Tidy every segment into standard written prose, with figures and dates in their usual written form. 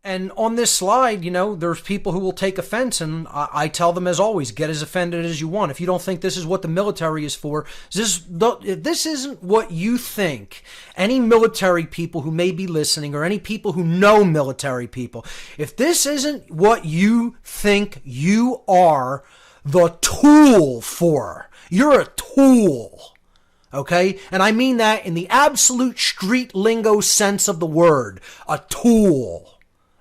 And on this slide, there's people who will take offense, and I tell them, as always, get as offended as you want. If you don't think this is what the military is for, if this isn't what you think, any military people who may be listening, or any people who know military people, if this isn't what you think you are the tool for, you're a tool. Okay? And I mean that in the absolute street lingo sense of the word. A tool.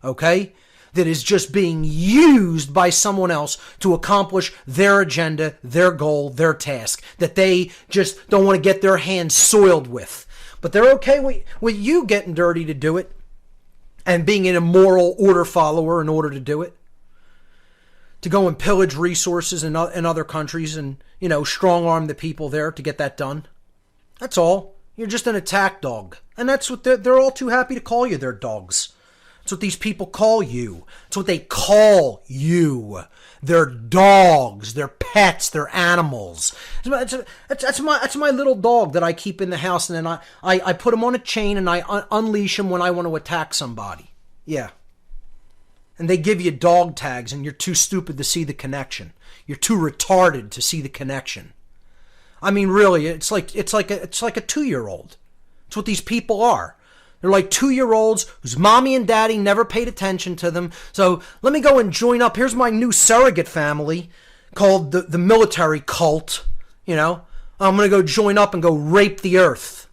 Okay? That is just being used by someone else to accomplish their agenda, their goal, their task, that they just don't want to get their hands soiled with. But they're okay with you getting dirty to do it and being an immoral order follower in order to do it. To go and pillage resources in other countries and, strong arm the people there to get that done. That's all. You're just an attack dog. And that's what they're all too happy to call you. They're dogs. That's what these people call you. That's what they call you. They're dogs. They're pets. They're animals. That's my little dog that I keep in the house, and then I put him on a chain and I unleash him when I want to attack somebody. Yeah. And they give you dog tags, and you're too stupid to see the connection. You're too retarded to see the connection. I mean, really, it's like a 2-year-old. It's what these people are. They're like 2-year-olds whose mommy and daddy never paid attention to them. So let me go and join up. Here's my new surrogate family called the military cult. I'm going to go join up and go rape the earth.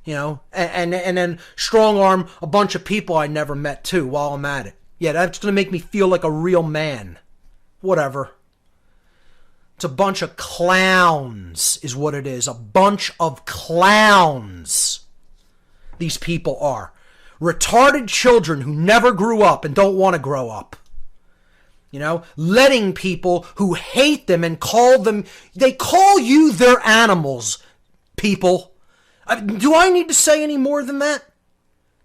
And then strong arm a bunch of people I never met too while I'm at it. Yeah, that's going to make me feel like a real man. Whatever. It's a bunch of clowns is what it is. A bunch of clowns. These people are. Retarded children who never grew up and don't want to grow up. Letting people who hate them and they call you their animals, people. Do I need to say any more than that?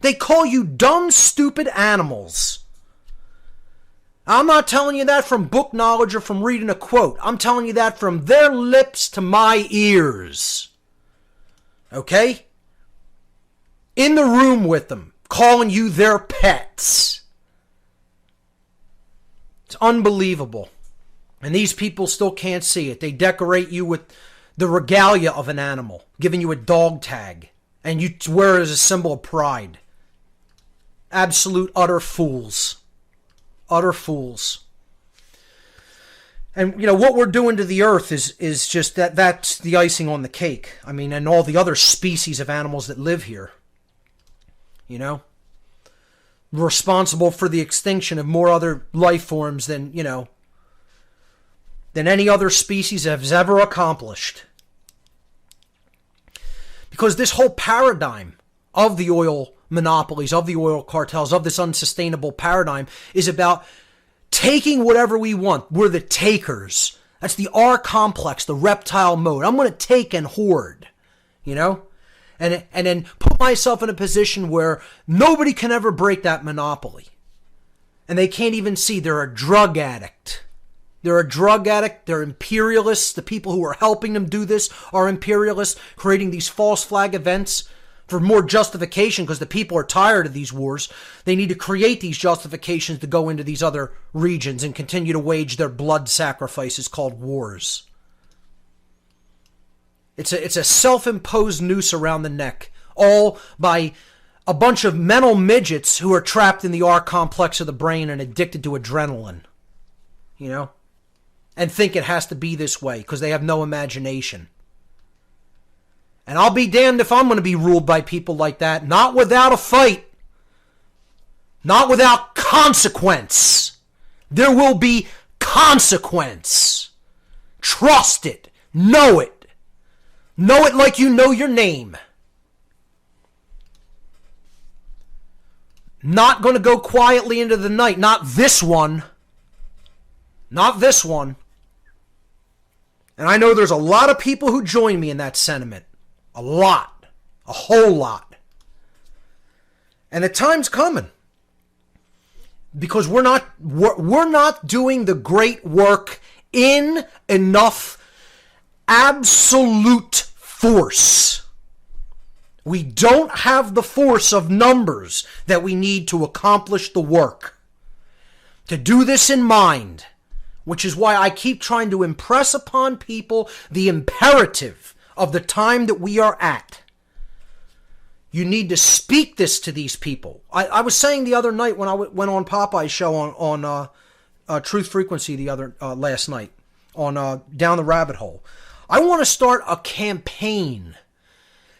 They call you dumb, stupid animals. I'm not telling you that from book knowledge or from reading a quote. I'm telling you that from their lips to my ears. Okay? In the room with them, calling you their pets. It's unbelievable. And these people still can't see it. They decorate you with the regalia of an animal, giving you a dog tag, and you wear it as a symbol of pride. Absolute utter fools. Utter fools. And, what we're doing to the earth is just that's the icing on the cake. I mean, and all the other species of animals that live here. Responsible for the extinction of more other life forms than any other species has ever accomplished. Because this whole paradigm of the oil monopolies, of the oil cartels, of this unsustainable paradigm is about taking whatever we want. We're the takers. That's the R complex, the reptile mode. I'm going to take and hoard, and then put myself in a position where nobody can ever break that monopoly. And they can't even see they're a drug addict. They're a drug addict. They're imperialists. The people who are helping them do this are imperialists, creating these false flag events for more justification because the people are tired of these wars. They need to create these justifications to go into these other regions and continue to wage their blood sacrifices called wars. It's a self-imposed noose around the neck, all by a bunch of mental midgets who are trapped in the R complex of the brain and addicted to adrenaline, and think it has to be this way because they have no imagination. And I'll be damned if I'm going to be ruled by people like that. Not without a fight. Not without consequence. There will be consequence. Trust it. Know it. Know it like you know your name. Not going to go quietly into the night. Not this one. Not this one. And I know there's a lot of people who join me in that sentiment. A lot. A whole lot. And the time's coming. Because we're not doing the great work in enough absolute force. We don't have the force of numbers that we need to accomplish the work. To do this in mind, which is why I keep trying to impress upon people the imperative of the time that we are at. You need to speak this to these people. I was saying the other night when I went on Popeye's show on Truth Frequency last night on Down the Rabbit Hole. I want to start a campaign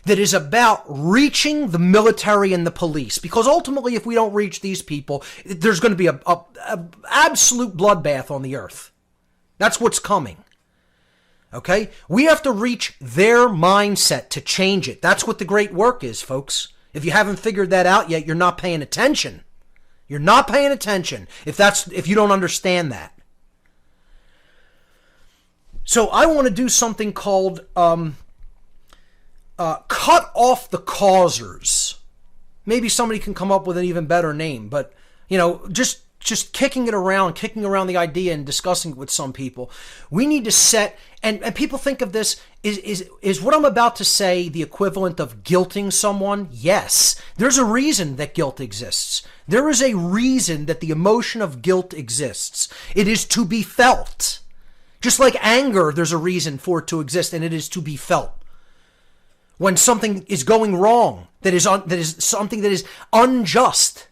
that is about reaching the military and the police. Because ultimately, if we don't reach these people, there's going to be a absolute bloodbath on the earth. That's what's coming. Okay? We have to reach their mindset to change it. That's what the great work is, folks. If you haven't figured that out yet, you're not paying attention. You're not paying attention if you don't understand that. So I want to do something called cut off the causers. Maybe somebody can come up with an even better name, but just kicking around the idea and discussing it with some people. We need to set, and people think of this, is what I'm about to say the equivalent of guilting someone? Yes. There's a reason that guilt exists. There is a reason that the emotion of guilt exists. It is to be felt. Just like anger, there's a reason for it to exist, and it is to be felt. When something is going wrong, that is something that is unjust.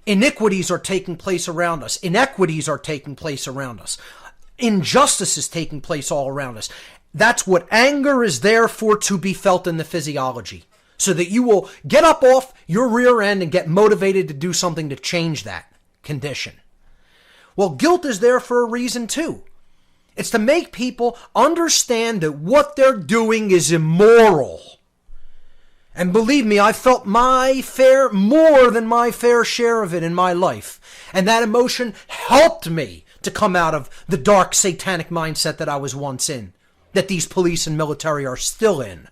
Iniquities are taking place around us. Inequities are taking place around us. Injustice is taking place all around us. That's what anger is there for, to be felt in the physiology. So that you will get up off your rear end and get motivated to do something to change that condition. Well, guilt is there for a reason too. It's to make people understand that what they're doing is immoral. And believe me, I felt more than my fair share of it in my life. And that emotion helped me to come out of the dark satanic mindset that I was once in, that these police and military are still in.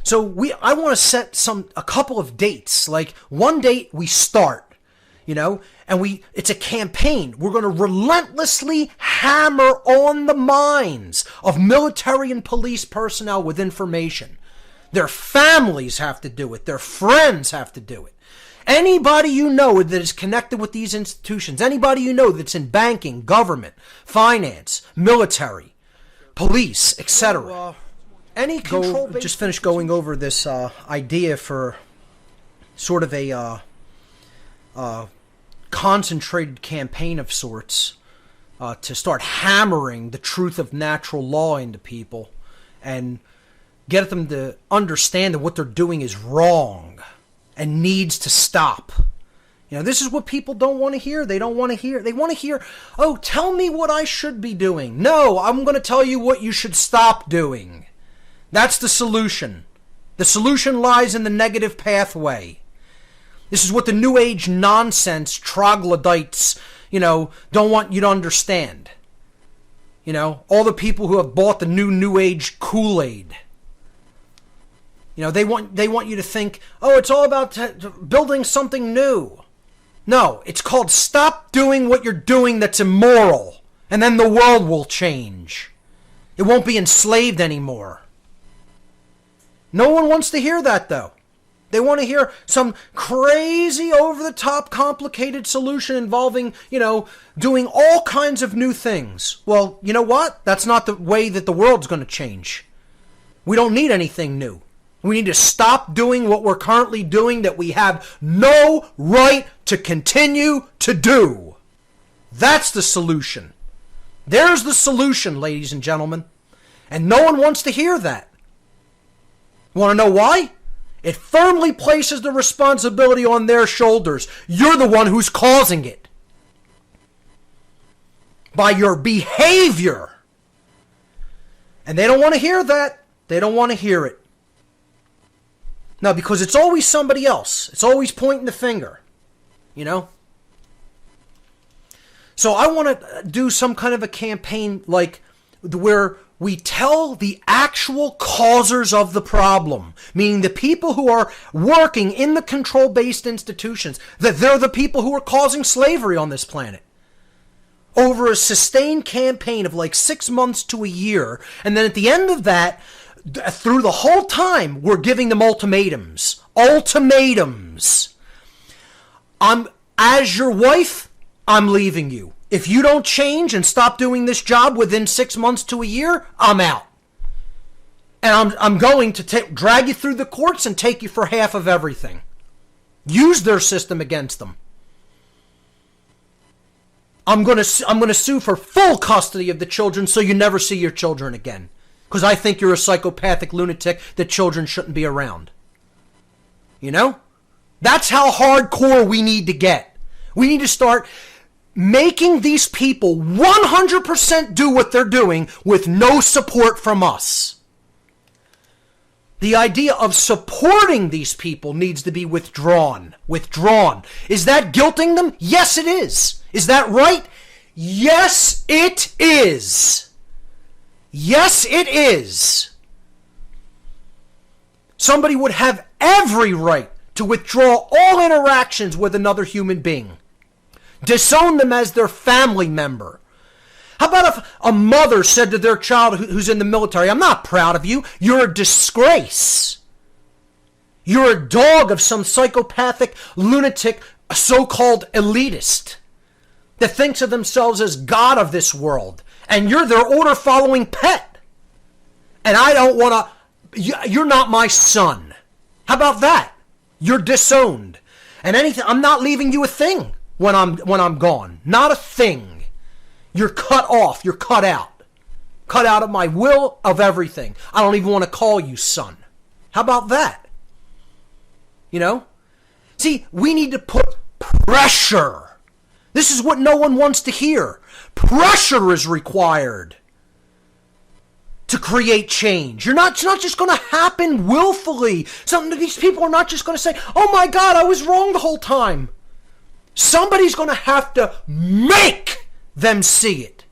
So I want to set a couple of dates. Like one date we start. And it's a campaign. We're going to relentlessly hammer on the minds of military and police personnel with information. Their families have to do it. Their friends have to do it. Anybody you know that is connected with these institutions, anybody you know that's in banking, government, finance, military, police, etc. Just finished going over this idea for sort of a concentrated campaign of sorts to start hammering the truth of natural law into people and get them to understand that what they're doing is wrong and needs to stop. This is what people don't want to hear. They don't want to hear. They want to hear, oh, tell me what I should be doing. No, I'm going to tell you what you should stop doing. That's the solution. The solution lies in the negative pathway. This is what the New Age nonsense troglodytes, don't want you to understand. All the people who have bought the New Age Kool-Aid. They want you to think, oh, it's all about building something new. No, it's called stop doing what you're doing that's immoral, and then the world will change. It won't be enslaved anymore. No one wants to hear that, though. They want to hear some crazy, over-the-top, complicated solution involving, doing all kinds of new things. Well, you know what? That's not the way that the world's going to change. We don't need anything new. We need to stop doing what we're currently doing that we have no right to continue to do. That's the solution. There's the solution, ladies and gentlemen. And no one wants to hear that. Want to know why? It firmly places the responsibility on their shoulders. You're the one who's causing it. By your behavior. And they don't want to hear that. They don't want to hear it. No, because it's always somebody else. It's always pointing the finger. So I want to do some kind of a campaign like where we tell the actual causers of the problem, meaning the people who are working in the control-based institutions, that they're the people who are causing slavery on this planet. Over a sustained campaign of like 6 months to a year, and then at the end of that, through the whole time, we're giving them ultimatums. Ultimatums. As your wife, I'm leaving you. If you don't change and stop doing this job within 6 months to a year, I'm out. And I'm going to drag you through the courts and take you for half of everything. Use their system against them. I'm going to sue for full custody of the children so you never see your children again. Because I think you're a psychopathic lunatic that children shouldn't be around. You know? That's how hardcore we need to get. We need to start making these people 100% do what they're doing with no support from us. The idea of supporting these people needs to be withdrawn. Withdrawn. Is that guilting them? Yes, it is. Is that right? Yes, it is. Yes, it is. Somebody would have every right to withdraw all interactions with another human being. Disown them as their family member. How about if a mother said to their child who's in the military, I'm not proud of you. You're a disgrace. You're a dog of some psychopathic, lunatic, so-called elitist that thinks of themselves as God of this world. And you're their order-following pet. And I don't want to... You're not my son. How about that? You're disowned. And anything... I'm not leaving you a thing when I'm gone. Not a thing. You're cut off. You're cut out. Cut out of my will, of everything. I don't even want to call you son. How about that? You know? See, we need to put pressure. This is what no one wants to hear. Pressure is required to create change. It's not just going to happen willfully. These people are not just going to say, oh my God, I was wrong the whole time. Somebody's going to have to make them see it.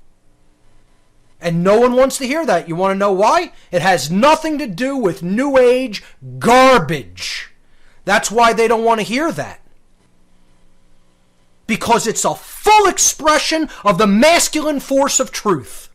And no one wants to hear that. You want to know why? It has nothing to do with New Age garbage. That's why they don't want to hear that. Because it's a full expression of the masculine force of truth.